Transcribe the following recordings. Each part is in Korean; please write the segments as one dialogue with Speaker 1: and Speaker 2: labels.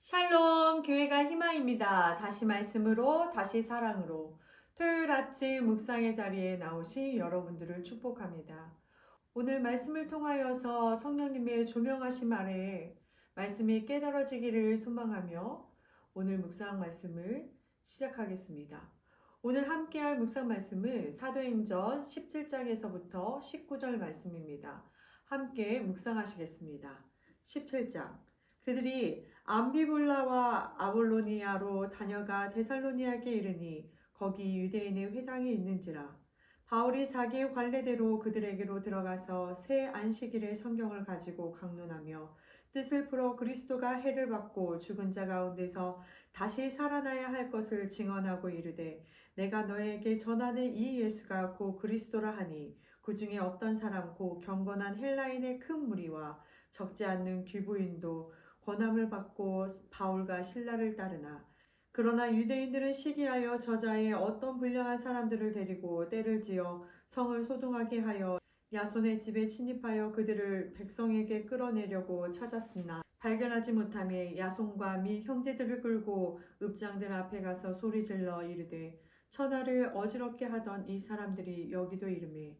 Speaker 1: 샬롬, 교회가 희망입니다. 다시 말씀으로, 다시 사랑으로. 토요일 아침 묵상의 자리에 나오신 여러분들을 축복합니다. 오늘 말씀을 통하여서 성령님의 조명하심 아래에 말씀이 깨달아지기를 소망하며 오늘 묵상 말씀을 시작하겠습니다. 오늘 함께할 묵상 말씀은 사도행전 17장에서부터 19절 말씀입니다. 함께 묵상하시겠습니다. 17장. 그들이 암비볼라와 아볼로니아로 다녀가 데살로니아에 이르니 거기 유대인의 회당이 있는지라. 바울이 자기의 관례대로 그들에게로 들어가서 새 안식일의 성경을 가지고 강론하며 뜻을 풀어 그리스도가 해를 받고 죽은 자 가운데서 다시 살아나야 할 것을 증언하고 이르되 내가 너에게 전하는 이 예수가 곧 그리스도라 하니 그 중에 어떤 사람 곧 경건한 헬라인의 큰 무리와 적지 않는 귀부인도 권함을 받고 바울과 신라를 따르나 그러나 유대인들은 시기하여 저자의 어떤 불량한 사람들을 데리고 떼를 지어 성을 소동하게 하여 야손의 집에 침입하여 그들을 백성에게 끌어내려고 찾았으나 발견하지 못하며 야손과 및 형제들을 끌고 읍장들 앞에 가서 소리질러 이르되 천하를 어지럽게 하던 이 사람들이 여기도 이르매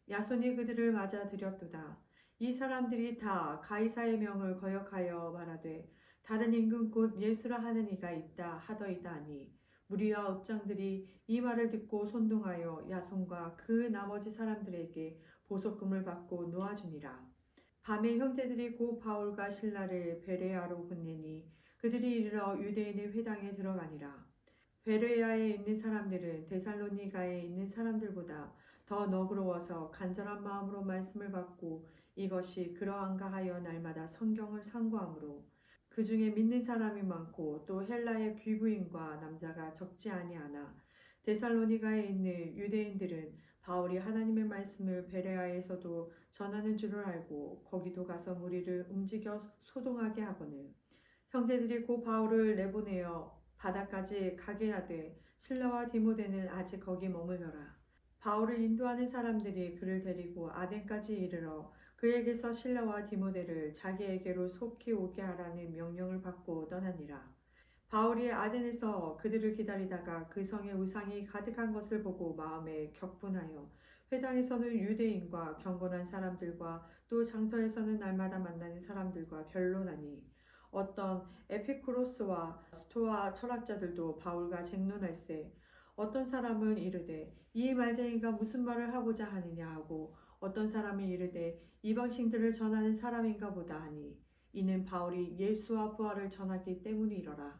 Speaker 1: 야손이 그들을 맞아 들였도다. 이 사람들이 다 가이사의 명을 거역하여 말하되 다른 임금 곧 예수라 하는 이가 있다 하더이다 하니 무리와 읍장들이 이 말을 듣고 손동하여 야손과 그 나머지 사람들에게 보석금을 받고 놓아주니라. 밤에 형제들이 곧 바울과 신라를 베레아로 보내니 그들이 이르러 유대인의 회당에 들어가니라. 베레아에 있는 사람들은 데살로니가에 있는 사람들보다 더 너그러워서 간절한 마음으로 말씀을 받고 이것이 그러한가 하여 날마다 성경을 상고하므로 그 중에 믿는 사람이 많고 또 헬라의 귀부인과 남자가 적지 아니하나 데살로니가에 있는 유대인들은 바울이 하나님의 말씀을 베레아에서도 전하는 줄을 알고 거기도 가서 무리를 움직여 소동하게 하거늘 형제들이 고 바울을 내보내어 바다까지 가게 하되 실라와 디모데는 아직 거기 머물더라. 바울을 인도하는 사람들이 그를 데리고 아덴까지 이르러 그에게서 실라와 디모데를 자기에게로 속히 오게 하라는 명령을 받고 떠나니라. 바울이 아덴에서 그들을 기다리다가 그 성에 우상이 가득한 것을 보고 마음에 격분하여 회당에서는 유대인과 경건한 사람들과 또 장터에서는 날마다 만나는 사람들과 변론하니 어떤 에피쿠로스와 스토아 철학자들도 바울과 쟁론할세 어떤 사람은 이르되 이 말쟁이가 무슨 말을 하고자 하느냐 하고 어떤 사람은 이르되 이방신들을 전하는 사람인가 보다 하니 이는 바울이 예수와 부활을 전하기 때문이러라.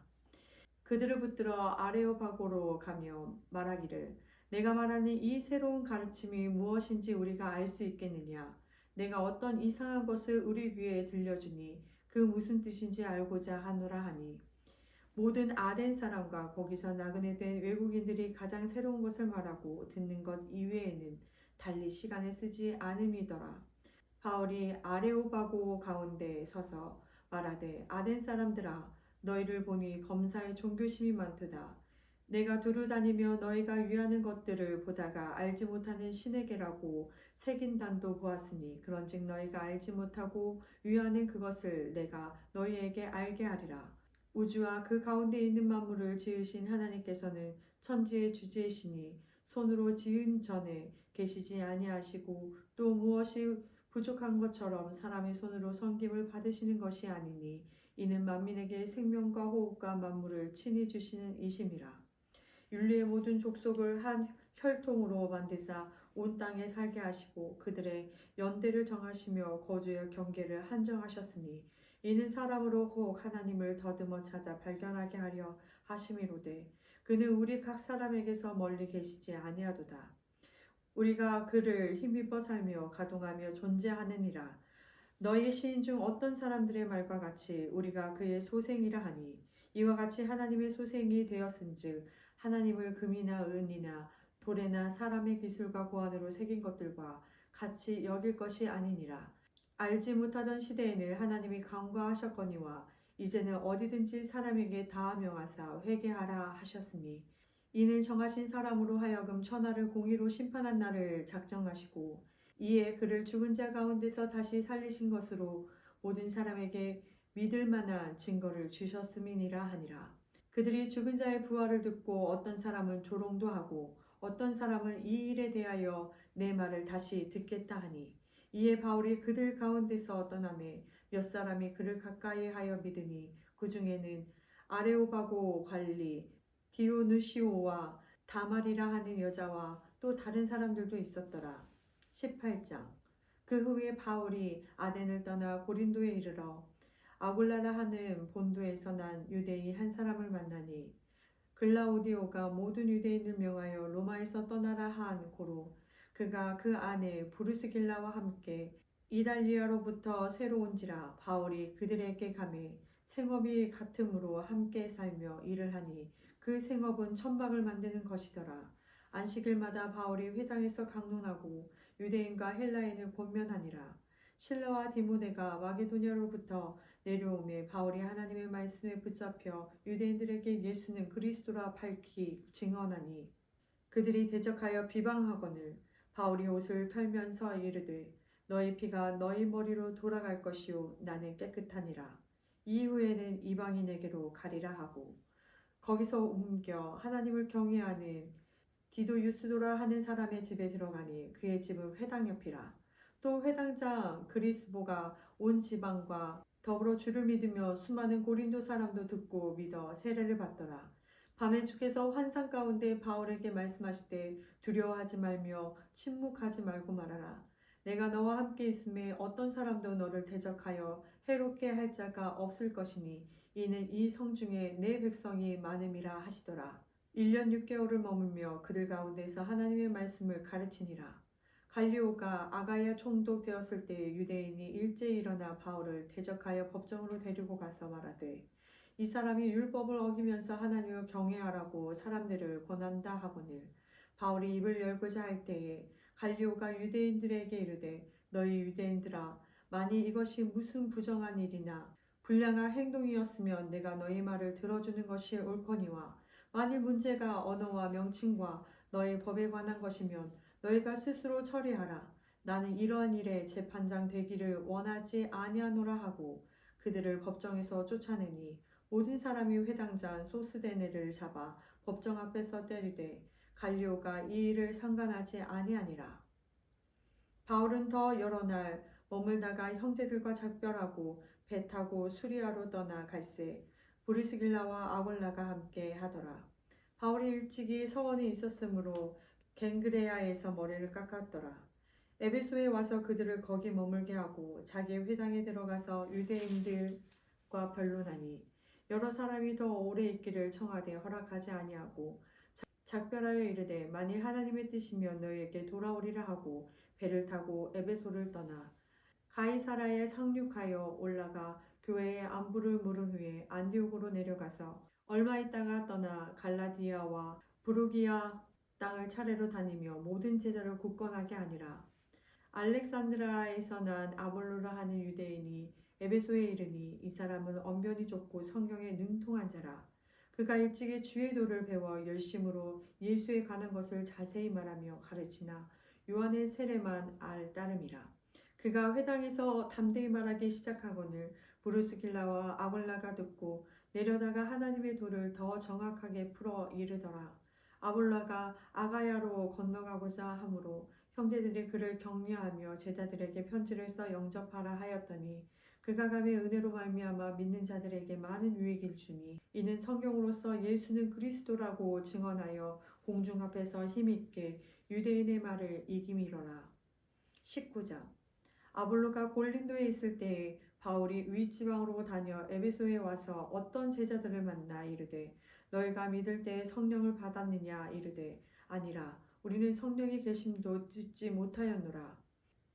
Speaker 1: 그들을 붙들어 아레오바고로 가며 말하기를 내가 말하는 이 새로운 가르침이 무엇인지 우리가 알 수 있겠느냐. 내가 어떤 이상한 것을 우리 귀에 들려주니 그 무슨 뜻인지 알고자 하노라 하니 모든 아덴 사람과 거기서 나그네 된 외국인들이 가장 새로운 것을 말하고 듣는 것 이외에는 달리 시간을 쓰지 않음이더라. 바울이 아레오바고 가운데 서서 말하되 아덴 사람들아 너희를 보니 범사에 종교심이 많도다. 내가 두루 다니며 너희가 위하는 것들을 보다가 알지 못하는 신에게라고 새긴 단도 보았으니 그런즉 너희가 알지 못하고 위하는 그것을 내가 너희에게 알게 하리라. 우주와 그 가운데 있는 만물을 지으신 하나님께서는 천지의 주제이시니 손으로 지은 전에 계시지 아니하시고 또 무엇이 부족한 것처럼 사람의 손으로 섬김을 받으시는 것이 아니니 이는 만민에게 생명과 호흡과 만물을 친히 주시는 이심이라. 윤리의 모든 족속을 한 혈통으로 만드사 온 땅에 살게 하시고 그들의 연대를 정하시며 거주의 경계를 한정하셨으니 이는 사람으로 혹 하나님을 더듬어 찾아 발견하게 하려 하심이로되 그는 우리 각 사람에게서 멀리 계시지 아니하도다. 우리가 그를 힘입어 살며 가동하며 존재하느니라. 너희 시인 중 어떤 사람들의 말과 같이 우리가 그의 소생이라 하니 이와 같이 하나님의 소생이 되었은즉 하나님을 금이나 은이나 돌에나 사람의 기술과 고안으로 새긴 것들과 같이 여길 것이 아니니라. 알지 못하던 시대에는 하나님이 간과하셨거니와 이제는 어디든지 사람에게 다 명하사 회개하라 하셨으니 이는 정하신 사람으로 하여금 천하를 공의로 심판한 날을 작정하시고 이에 그를 죽은 자 가운데서 다시 살리신 것으로 모든 사람에게 믿을 만한 증거를 주셨음이니라 하니라. 그들이 죽은 자의 부활을 듣고 어떤 사람은 조롱도 하고 어떤 사람은 이 일에 대하여 내 말을 다시 듣겠다 하니, 이에 바울이 그들 가운데서 떠나매 몇 사람이 그를 가까이 하여 믿으니 그 중에는 아레오바고 관리 디오누시오와 다말이라 하는 여자와 또 다른 사람들도 있었더라. 18장. 그 후에 바울이 아덴을 떠나 고린도에 이르러 아굴라라 하는 본도에서 난 유대인 한 사람을 만나니, 글라우디오가 모든 유대인을 명하여 로마에서 떠나라 한 고로 그가 그 안에 브루스길라와 함께 이달리아로부터 새로 온지라. 바울이 그들에게 가매 생업이 같음으로 함께 살며 일을 하니 그 생업은 천막을 만드는 것이더라. 안식일마다 바울이 회당에서 강론하고 유대인과 헬라인을 권면하니라. 실라와 디모데가 마게도냐로부터 내려오매 바울이 하나님의 말씀에 붙잡혀 유대인들에게 예수는 그리스도라 밝히 증언하니, 그들이 대적하여 비방하거늘 바울이 옷을 털면서 이르되 너희 피가 너희 머리로 돌아갈 것이요 나는 깨끗하니라. 이후에는 이방인에게로 가리라 하고 거기서 옮겨 하나님을 경외하는 디도 유스도라 하는 사람의 집에 들어가니 그의 집은 회당 옆이라. 또 회당장 그리스보가 온 지방과 더불어 주를 믿으며 수많은 고린도 사람도 듣고 믿어 세례를 받더라. 밤에 주께서 환상 가운데 바울에게 말씀하시되 두려워하지 말며 침묵하지 말고 말하라. 내가 너와 함께 있음에 어떤 사람도 너를 대적하여 해롭게 할 자가 없을 것이니 이는 이 성 중에 내 백성이 많음이라 하시더라. 1년 6개월을 머물며 그들 가운데서 하나님의 말씀을 가르치니라. 갈리오가 아가야 총독 되었을 때 유대인이 일제히 일어나 바울을 대적하여 법정으로 데리고 가서 말하되 이 사람이 율법을 어기면서 하나님을 경외하라고 사람들을 권한다 하거늘, 바울이 입을 열고자 할 때에 갈리오가 유대인들에게 이르되 너희 유대인들아, 만일 이것이 무슨 부정한 일이나 불량한 행동이었으면 내가 너희 말을 들어주는 것이 옳거니와, 만일 문제가 언어와 명칭과 너희 법에 관한 것이면 너희가 스스로 처리하라. 나는 이러한 일에 재판장 되기를 원하지 아니하노라 하고 그들을 법정에서 쫓아내니 모든 사람이 회당장 소스데네를 잡아 법정 앞에서 때리되 갈리오가 이 일을 상관하지 아니하니라. 바울은 더 여러 날 머물다가 형제들과 작별하고 배 타고 수리아로 떠나 갈새 브리스길라와 아굴라가 함께 하더라. 바울이 일찍이 서원에 있었으므로 겐그레아에서 머리를 깎았더라. 에베소에 와서 그들을 거기 머물게 하고 자기의 회당에 들어가서 유대인들과 변론하니, 여러 사람이 더 오래 있기를 청하되 허락하지 아니하고 작별하여 이르되 만일 하나님의 뜻이면 너희에게 돌아오리라 하고 배를 타고 에베소를 떠나 가이사라에 상륙하여 올라가 교회의 안부를 물은 후에 안디옥으로 내려가서 얼마 있다가 떠나 갈라디아와 부르기아 땅을 차례로 다니며 모든 제자를 굳건하게 하니라. 알렉산드라에서 난 아볼로라 하는 유대인이 에베소에 이르니 이 사람은 언변이 좁고 성경에 능통한 자라. 그가 일찍이 주의 도를 배워 열심으로 예수에 관한 것을 자세히 말하며 가르치나 요한의 세례만 알 따름이라. 그가 회당에서 담대히 말하기 시작하거늘 브루스길라와 아굴라가 듣고 내려다가 하나님의 도를 더 정확하게 풀어 이르더라. 아볼라가 아가야로 건너가고자 하므로 형제들이 그를 격려하며 제자들에게 편지를 써 영접하라 하였더니 그가 감에 은혜로 말미암아 믿는 자들에게 많은 유익을 주니 이는 성경으로서 예수는 그리스도라고 증언하여 공중 앞에서 힘있게 유대인의 말을 이김이로라. 19장. 아볼로가 골린도에 있을 때에 바울이 윗지방으로 다녀 에베소에 와서 어떤 제자들을 만나 이르되 너희가 믿을 때에 성령을 받았느냐 이르되 아니라 우리는 성령의 계심도 듣지 못하였노라.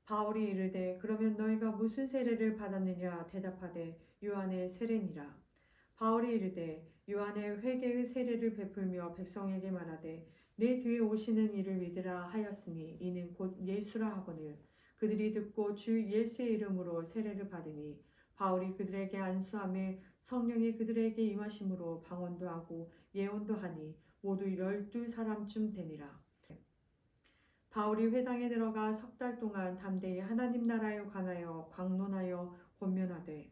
Speaker 1: 바울이 이르되 그러면 너희가 무슨 세례를 받았느냐 대답하되 요한의 세례니라. 바울이 이르되 요한의 회개의 세례를 베풀며 백성에게 말하되 내 뒤에 오시는 이를 믿으라 하였으니 이는 곧 예수라 하거늘 그들이 듣고 주 예수의 이름으로 세례를 받으니 바울이 그들에게 안수하며 성령이 그들에게 임하심으로 방언도 하고 예언도 하니 모두 12사람쯤 되니라. 바울이 회당에 들어가 석 달 동안 담대히 하나님 나라에 관하여 강론하여 권면하되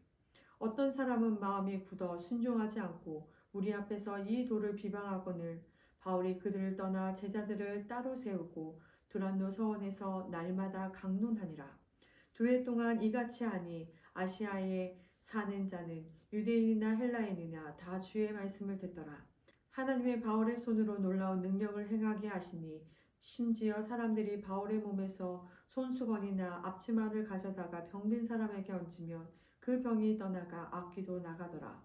Speaker 1: 어떤 사람은 마음이 굳어 순종하지 않고 우리 앞에서 이 도를 비방하거늘 바울이 그들을 떠나 제자들을 따로 세우고 두란노 서원에서 날마다 강론하니라. 2해 동안 이같이 하니 아시아에 사는 자는 유대인이나 헬라인이나 다 주의 말씀을 듣더라. 하나님의 바울의 손으로 놀라운 능력을 행하게 하시니 심지어 사람들이 바울의 몸에서 손수건이나 앞치마를 가져다가 병든 사람에게 얹으면 그 병이 떠나가 악귀도 나가더라.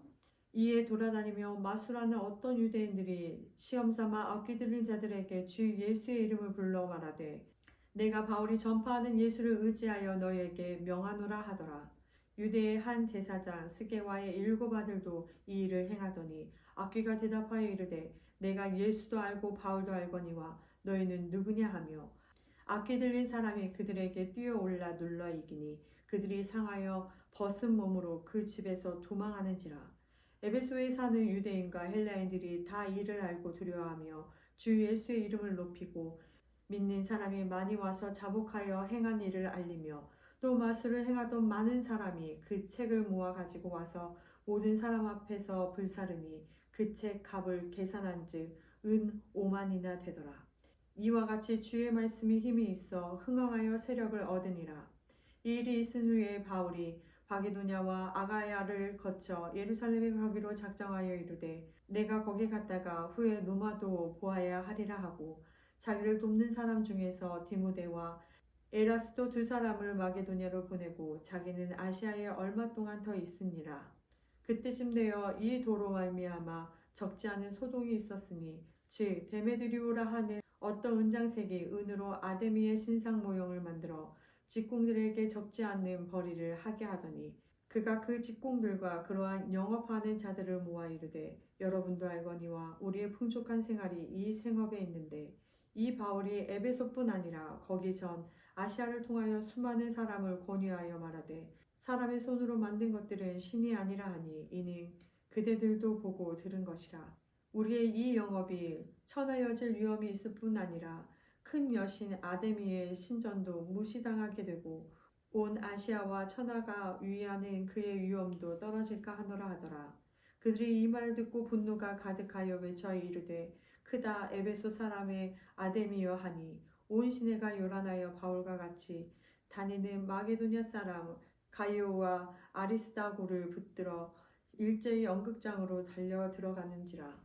Speaker 1: 이에 돌아다니며 마술하는 어떤 유대인들이 시험삼아 악귀 들린 자들에게 주 예수의 이름을 불러 말하되 내가 바울이 전파하는 예수를 의지하여 너에게 명하노라 하더라. 유대의 한 제사장 스게와의 7 아들도 이 일을 행하더니 악귀가 대답하여 이르되 내가 예수도 알고 바울도 알거니와 너희는 누구냐 하며 악귀 들린 사람이 그들에게 뛰어올라 눌러 이기니 그들이 상하여 벗은 몸으로 그 집에서 도망하는지라. 에베소에 사는 유대인과 헬라인들이 다 이를 알고 두려워하며 주 예수의 이름을 높이고 믿는 사람이 많이 와서 자복하여 행한 일을 알리며 또 마술을 행하던 많은 사람이 그 책을 모아 가지고 와서 모든 사람 앞에서 불사르니 그 책 값을 계산한즉 은 5만이나 되더라. 이와 같이 주의 말씀이 힘이 있어 흥왕하여 세력을 얻으니라. 이 일이 있은 후에 바울이 바게도냐와 아가야를 거쳐 예루살렘에 가기로 작정하여 이르되 내가 거기 갔다가 후에 로마도 보아야 하리라 하고 자기를 돕는 사람 중에서 디모데와 에라스도 2 사람을 마게도냐로 보내고 자기는 아시아에 얼마 동안 더 있으니라. 그때쯤 되어 이 도로 말미암아 적지 않은 소동이 있었으니 즉 데메드리오라 하는 어떤 은장색이 은으로 아데미의 신상 모형을 만들어 직공들에게 적지 않는 벌이를 하게 하더니 그가 그 직공들과 그러한 영업하는 자들을 모아 이르되 여러분도 알거니와 우리의 풍족한 생활이 이 생업에 있는데 이 바울이 에베소뿐 아니라 거기 전 아시아를 통하여 수많은 사람을 권유하여 말하되 사람의 손으로 만든 것들은 신이 아니라 하니 이는 그대들도 보고 들은 것이라. 우리의 이 영업이 천하여질 위험이 있을 뿐 아니라 큰 여신 아데미의 신전도 무시당하게 되고 온 아시아와 천하가 위하는 그의 위엄도 떨어질까 하노라 하더라. 그들이 이 말을 듣고 분노가 가득하여 외쳐 이르되 크다 에베소 사람의 아데미여 하니 온 시내가 요란하여 바울과 같이 다니는 마게도냐 사람 가이오와 아리스다고를 붙들어 일제히 연극장으로 달려 들어가는지라.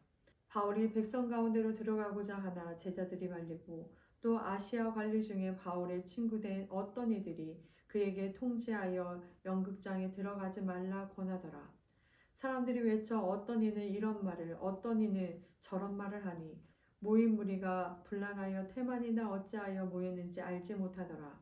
Speaker 1: 바울이 백성 가운데로 들어가고자 하나 제자들이 말리고 또 아시아 관리 중에 바울의 친구된 어떤 이들이 그에게 통지하여 연극장에 들어가지 말라 권하더라. 사람들이 외쳐 어떤 이는 이런 말을 어떤 이는 저런 말을 하니 모인 무리가 분란하여 태만이나 어찌하여 모였는지 알지 못하더라.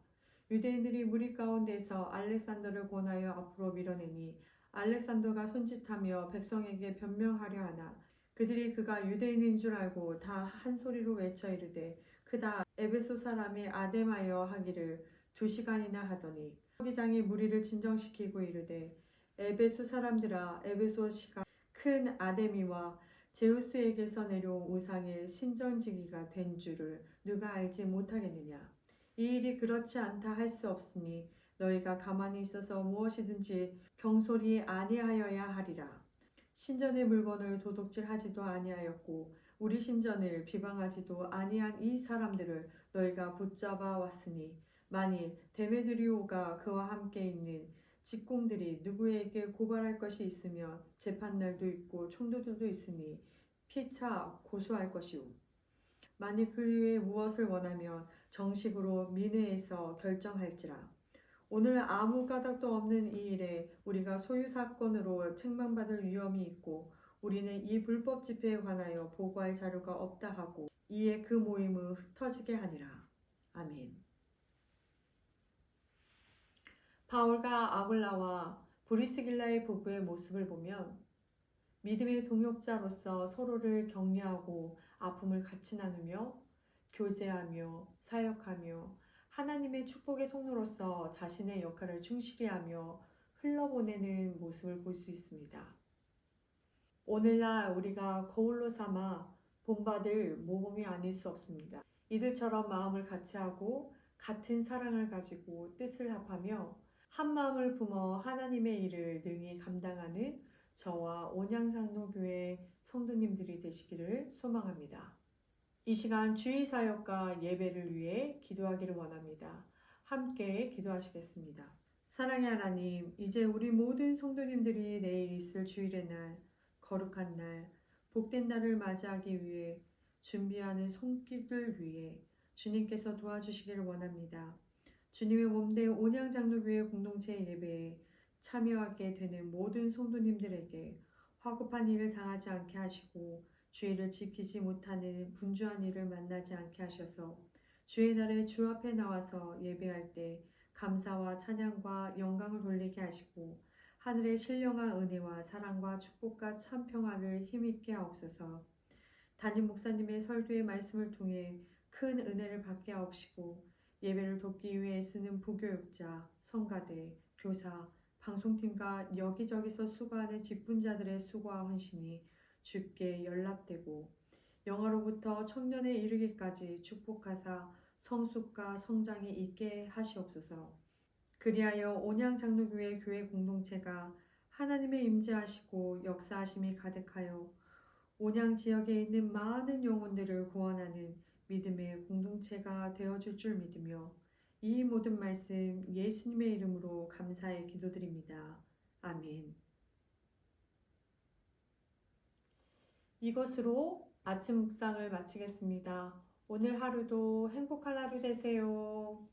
Speaker 1: 유대인들이 무리 가운데서 알렉산더를 권하여 앞으로 밀어내니 알렉산더가 손짓하며 백성에게 변명하려 하나 그들이 그가 유대인인 줄 알고 다 한 소리로 외쳐 이르되 크다 에베소 사람의 아데마여 하기를 2시간이나 하더니 서기장이 무리를 진정시키고 이르되 에베소 사람들아 에베소시가 큰 아데미와 제우스에게서 내려온 우상의 신전지기가 된 줄을 누가 알지 못하겠느냐. 이 일이 그렇지 않다 할 수 없으니 너희가 가만히 있어서 무엇이든지 경솔히 아니하여야 하리라. 신전의 물건을 도둑질하지도 아니하였고 우리 신전을 비방하지도 아니한 이 사람들을 너희가 붙잡아 왔으니 만일 데메드리오가 그와 함께 있는 직공들이 누구에게 고발할 것이 있으면 재판날도 있고 총독들도 있으니 피차 고소할 것이오. 만일 그 이외에 무엇을 원하면 정식으로 민회에서 결정할지라. 오늘 아무 까닭도 없는 이 일에 우리가 소유 사건으로 책망받을 위험이 있고 우리는 이 불법 집회에 관하여 보고할 자료가 없다 하고 이에 그 모임을 흩어지게 하니라. 아멘. 바울과 아굴라와 브리스길라의 부부의 모습을 보면 믿음의 동역자로서 서로를 격려하고 아픔을 같이 나누며 교제하며 사역하며 하나님의 축복의 통로로서 자신의 역할을 충실히 하며 흘러보내는 모습을 볼 수 있습니다. 오늘날 우리가 거울로 삼아 본받을 모범이 아닐 수 없습니다. 이들처럼 마음을 같이 하고 같은 사랑을 가지고 뜻을 합하며 한마음을 품어 하나님의 일을 능히 감당하는 저와 온양장로교회 성도님들이 되시기를 소망합니다. 이 시간 주일 사역과 예배를 위해 기도하기를 원합니다. 함께 기도하시겠습니다. 사랑의 하나님, 이제 우리 모든 성도님들이 내일 있을 주일의 날, 거룩한 날, 복된 날을 맞이하기 위해 준비하는 손길을 위해 주님께서 도와주시기를 원합니다. 주님의 몸된 온양장로교회 공동체 예배에 참여하게 되는 모든 성도님들에게 화급한 일을 당하지 않게 하시고 주의를 지키지 못하는 분주한 일을 만나지 않게 하셔서 주의 날에 주 앞에 나와서 예배할 때 감사와 찬양과 영광을 돌리게 하시고 하늘의 신령한 은혜와 사랑과 축복과 참 평화를 힘있게 하옵소서. 담임 목사님의 설교의 말씀을 통해 큰 은혜를 받게 하옵시고 예배를 돕기 위해 쓰는 부교육자, 성가대, 교사, 방송팀과 여기저기서 수고하는 직분자들의 수고와 헌신이 주께 연락되고 영화로부터 청년에 이르기까지 축복하사 성숙과 성장이 있게 하시옵소서. 그리하여 온양장로교회 교회 공동체가 하나님의 임재하시고 역사하심이 가득하여 온양 지역에 있는 많은 영혼들을 구원하는 믿음의 공동체가 되어줄 줄 믿으며 이 모든 말씀 예수님의 이름으로 감사의 기도드립니다. 아멘. 이것으로 아침 묵상을 마치겠습니다. 오늘 하루도 행복한 하루 되세요.